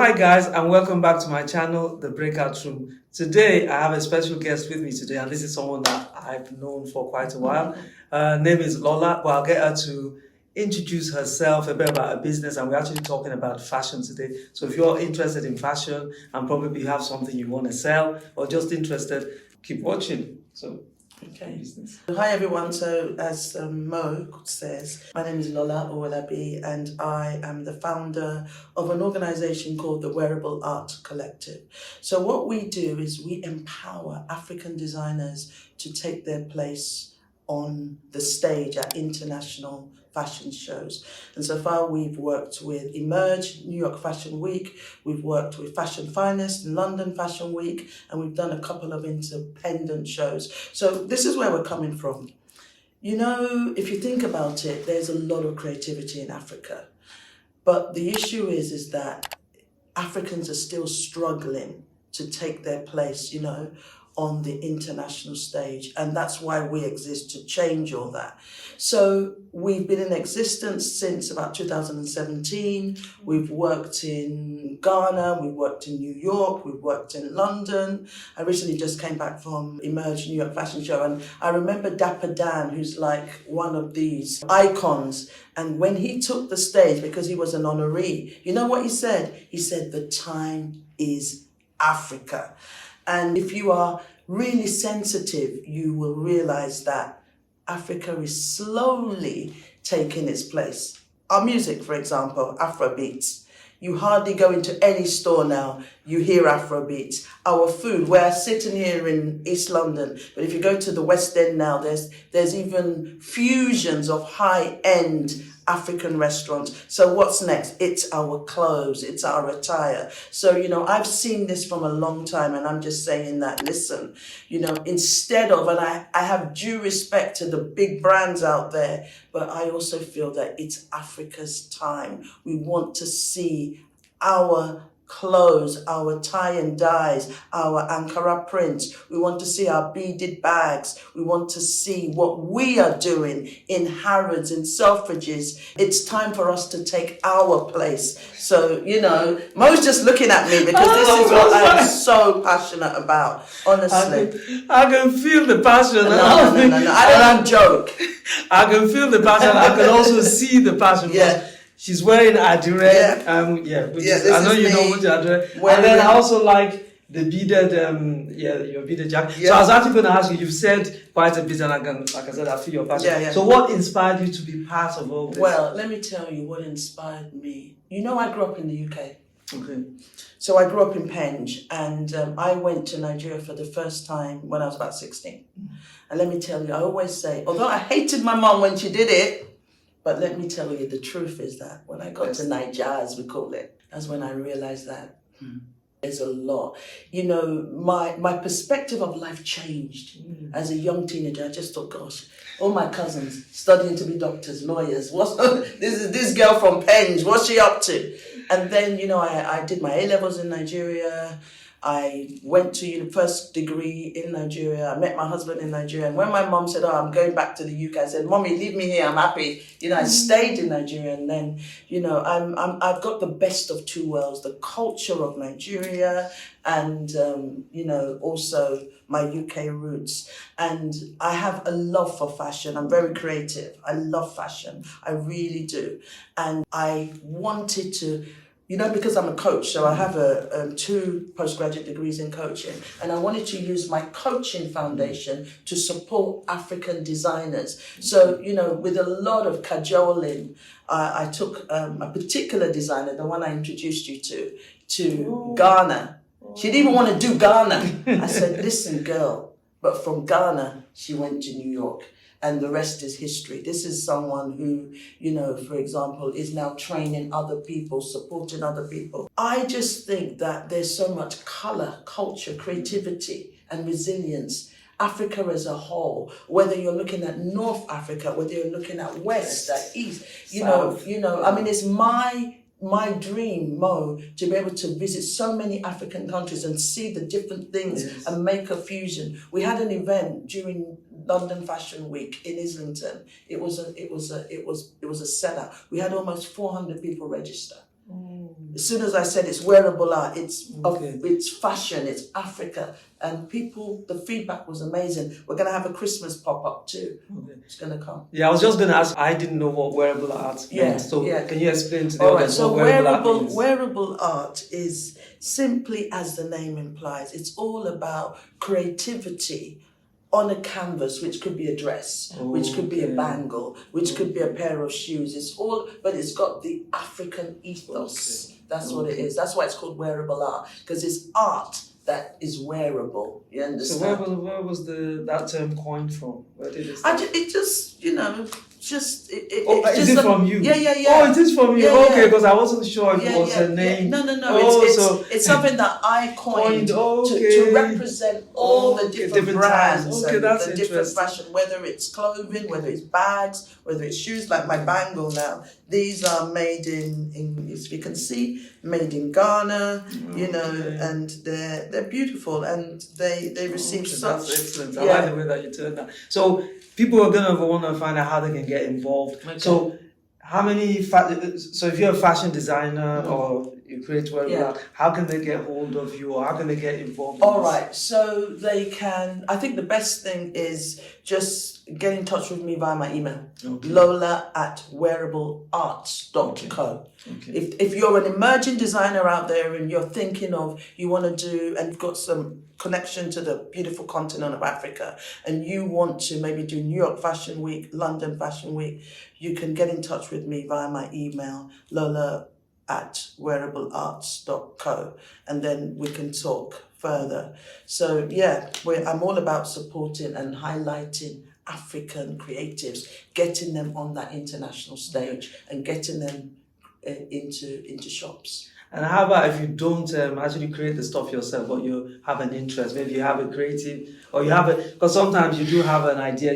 hi guys, and welcome back to my channel, The Breakout Room. Today, I have a special guest with me today, and this is someone that I've known for quite a while. Her name is Lola. Well, I'll get her to introduce herself, a bit about her business, and we're actually talking about fashion today. So if you're interested in fashion and probably have something you want to sell or just interested, keep watching. So, okay. Hi everyone. So as Mo says, my name is Lola Owolabi and I am the founder of an organization called the Wearable Art Collective. So what we do is we empower African designers to take their place on the stage at international fashion shows. And so far we've worked with Emerge, New York Fashion Week, we've worked with Fashion Finest, London Fashion Week, and we've done a couple of independent shows. So this is where we're coming from. You know, if you think about it, there's a lot of creativity in Africa. But the issue is that Africans are still struggling to take their place, on the international stage. And that's why we exist, to change all that. So we've been in existence since about 2017. We've worked in Ghana, we've worked in New York, we've worked in London. I recently just came back from Emerge New York Fashion Show, and I remember Dapper Dan, who's like one of these icons. And when he took the stage, because he was an honoree, you know what he said? He said, "The time is Africa." And if you are really sensitive, you will realize that Africa is slowly taking its place. Our music, for example, Afrobeats. You hardly go into any store now, you hear Afrobeats. Our food, we're sitting here in East London, but if you go to the West End now, there's even fusions of high-end African restaurants. So what's next? It's our clothes, it's our attire. So, I've seen this from a long time, and I'm just saying that, listen, instead of, and I have due respect to the big brands out there, but I also feel that it's Africa's time. We want to see our clothes, our tie and dyes, our Ankara prints. We want to see our beaded bags. We want to see what we are doing in Harrods and Selfridges. It's time for us to take our place. So, Mo's just looking at me because this is what I'm so passionate about, honestly. I can feel the passion. No, I don't joke. I can feel the passion. I can also see the passion. Yeah. She's wearing adire, I know you know which adire. And then I also like the beaded, your beaded jacket. Yeah. So I was actually going to ask you. You've said quite a bit, and like I said, I feel your passion. Yeah. So what inspired you to be part of all this? Well, let me tell you what inspired me. I grew up in the UK. Okay. So I grew up in Penge, and I went to Nigeria for the first time when I was about 16. And let me tell you, I always say, although I hated my mom when she did it, but let me tell you, the truth is that when I got to Nigeria, as we call it, that's when I realized that there's a lot. My perspective of life changed. As a young teenager, I just thought, gosh, all my cousins studying to be doctors, lawyers. This is this girl from Penge, what's she up to? And then, I did my A-levels in Nigeria. I went to first degree in Nigeria. I met my husband in Nigeria. And when my mom said, I'm going back to the UK, I said, Mommy, leave me here. I'm happy. I stayed in Nigeria. And then, I've got the best of two worlds, the culture of Nigeria and, also my UK roots. And I have a love for fashion. I'm very creative. I love fashion. I really do. And I wanted to, because I'm a coach, so I have 2 postgraduate degrees in coaching, and I wanted to use my coaching foundation to support African designers. So, with a lot of cajoling, I took a particular designer, the one I introduced you to Ghana. She didn't even want to do Ghana. I said, listen, girl, but from Ghana, she went to New York. And the rest is history. This is someone who, for example, is now training other people, supporting other people. I just think that there's so much color, culture, creativity, and resilience. Africa as a whole, whether you're looking at North Africa, whether you're looking at West, at East, it's my dream, Mo, to be able to visit so many African countries and see the different things and make a fusion. We had an event during London Fashion Week in Islington. It was a sellout. We had almost 400 people register. As soon as I said it's wearable art, it's Okay. it's fashion, it's Africa, and people, the feedback was amazing. We're gonna have a Christmas pop-up too. Okay. It's gonna come. Yeah, I was just going to ask. I didn't know what wearable art meant. So can you explain to the All right. audience So what wearable art means? wearable art is simply as the name implies. It's all about creativity on a canvas, which could be a dress, which could be a bangle, which could be a pair of shoes. It's all, but it's got the African ethos. That's what it is. That's why it's called wearable art, because it's art that is wearable. You understand? So where was that term coined from? Where did it It start? just, Is it's it just from you? Yeah. Oh, it is from you. Yeah, Okay, because I wasn't sure if it was a name. No. Oh, It's something that I coined okay. to represent all the different brands types. Okay, and that's the different interesting. fashion, whether it's clothing, whether it's bags, whether it's shoes, like my bangle now. These are made in as you can see, made in Ghana, and they're beautiful, and they receive such. That's excellent. I like the way that you turned that. So people are gonna want to find out how they can get involved. Okay. So how many? So if you're a fashion designer or you create wearable art, how can they get hold of you, or how can they get involved? All right, so they can. I think the best thing is just get in touch with me via my email, lola@wearablearts.co. Okay. If you're an emerging designer out there and you're thinking of you want to do and you've got some connection to the beautiful continent of Africa and you want to maybe do New York Fashion Week, London Fashion Week, you can get in touch with me via my email, lola@wearablearts.co, and then we can talk further. So I'm all about supporting and highlighting African creatives, getting them on that international stage and getting them into shops. And how about if you don't actually create the stuff yourself, but you have an interest? Maybe you have a creative, or you have because sometimes you do have an idea.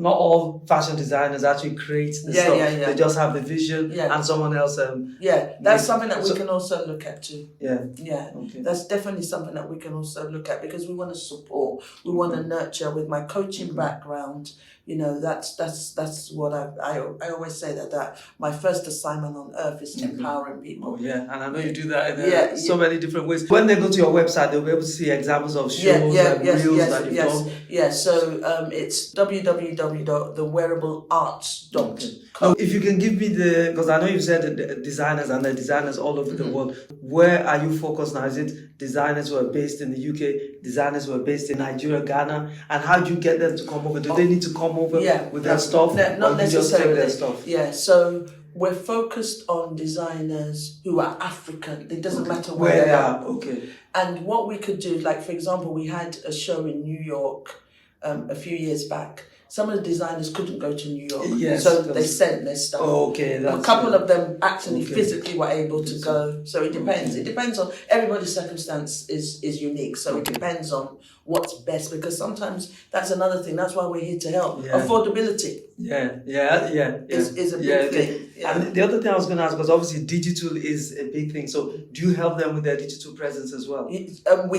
Not all fashion designers actually create the stuff. They just have the vision, and someone else. That's something that we can also look at too. Okay. That's definitely something that we can also look at, because we want to support, we want to nurture. With my coaching background, that's what I always say that my first assignment on earth is empowering people. Oh yeah, and I know you do that in so many different ways. When they go to your website, they'll be able to see examples of shows and reels that you've done. Yeah, so it's www.thewearablearts.co. Now, if you can give me because I know you said the designers and the designers all over the world, where are you focused now? Is it designers who are based in the UK, designers who are based in Nigeria, Ghana, and how do you get them to come over? Do they need to come over with their stuff? Not necessarily. Just take their stuff? Yeah, so we're focused on designers who are African. It doesn't matter where they are. Okay. And what we could do, like for example, we had a show in New York a few years back. Some of the designers couldn't go to New York, so they sent their stuff. Oh, okay. A couple of them actually physically were able to go. So it depends. It depends on everybody's circumstance is unique. So it depends on what's best, because sometimes that's another thing. That's why we're here to help. Affordability. Is a big thing. Yeah. And the other thing I was going to ask, because obviously digital is a big thing. So do you help them with their digital presence as well? We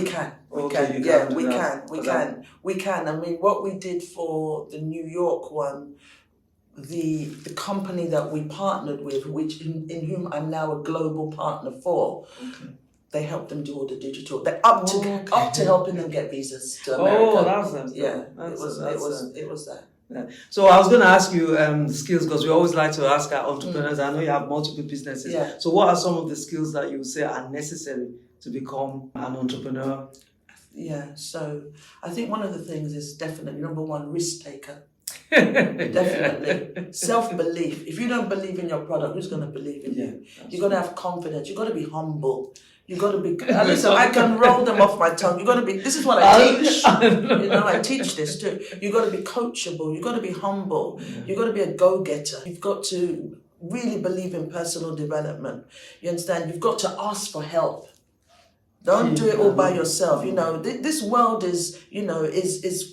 can. We can. I mean, what we did for the New York one, the company that we partnered with, which in whom I'm now a global partner for, they helped them do all the digital. They're up to helping them get visas to America. Oh, that's nice. It was that. Yeah. So I was going to ask you the skills, because we always like to ask our entrepreneurs. I know you have multiple businesses. Yeah. So what are some of the skills that you would say are necessary to become an entrepreneur? Yeah. So I think one of the things is definitely, number one, risk taker. Definitely. Self-belief. If you don't believe in your product, who's going to believe in you? You've got to have confidence. You've got to be humble. You've got to be... Listen, I can roll them off my tongue. You've got to be... This is what I teach. I teach this too. You've got to be coachable. You've got to be humble. You've got to be a go-getter. You've got to really believe in personal development. You understand? You've got to ask for help. Don't do it all by yourself. This world is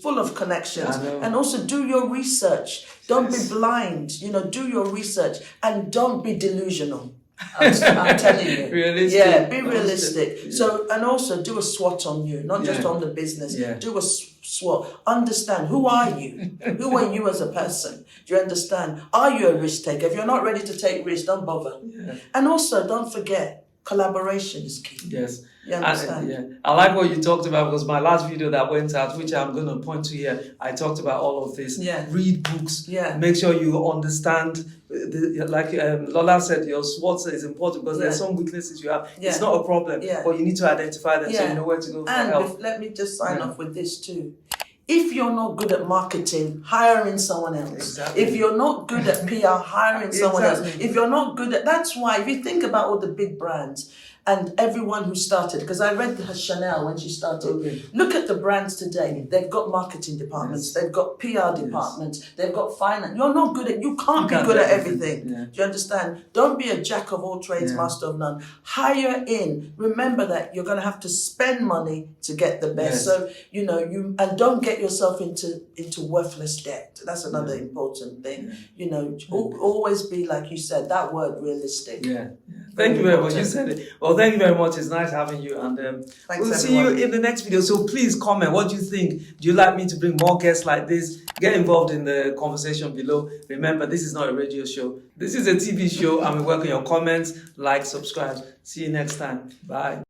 full of connections. And also do your research. Don't be blind. Do your research, and don't be delusional. I'm telling you. Realistic. Yeah, be realistic. So, and also do a SWOT on you, not just on the business. Do a SWOT. Understand, who are you? Who are you as a person? Do you understand? Are you a risk taker? If you're not ready to take risks, don't bother. And also, don't forget, collaboration is key. Yes. You understand? I like what you talked about, because my last video that went out, which I'm going to point to here, I talked about all of this. Read books. Make sure you understand. Like Lola said, your SWOT is important, because there's some weaknesses you have. It's not a problem, but you need to identify them so you know where to go for help. Let me just sign off with this too. If you're not good at marketing, hiring someone else. If you're not good at PR, hiring someone else. If you're not good at, that's why, if you think about all the big brands and everyone who started, because I read her Chanel when she started. Look at the brands today. They've got marketing departments. They've got PR departments. They've got finance. You're not good at, you can't be good at everything. Do you understand? Don't be a jack of all trades, master of none. Hire in. Remember that you're going to have to spend money to get the best. So, you know, and don't get yourself into worthless debt. That's another important thing. You know, always be, like you said, that word, realistic. Thank you very much. You said it. Well, thank you very much. It's nice having you, and we'll see you in the next video. So please comment. What do you think? Do you like me to bring more guests like this? Get involved in the conversation below. Remember, this is not a radio show. This is a TV show, and we welcome your comments, like, subscribe. See you next time. Bye.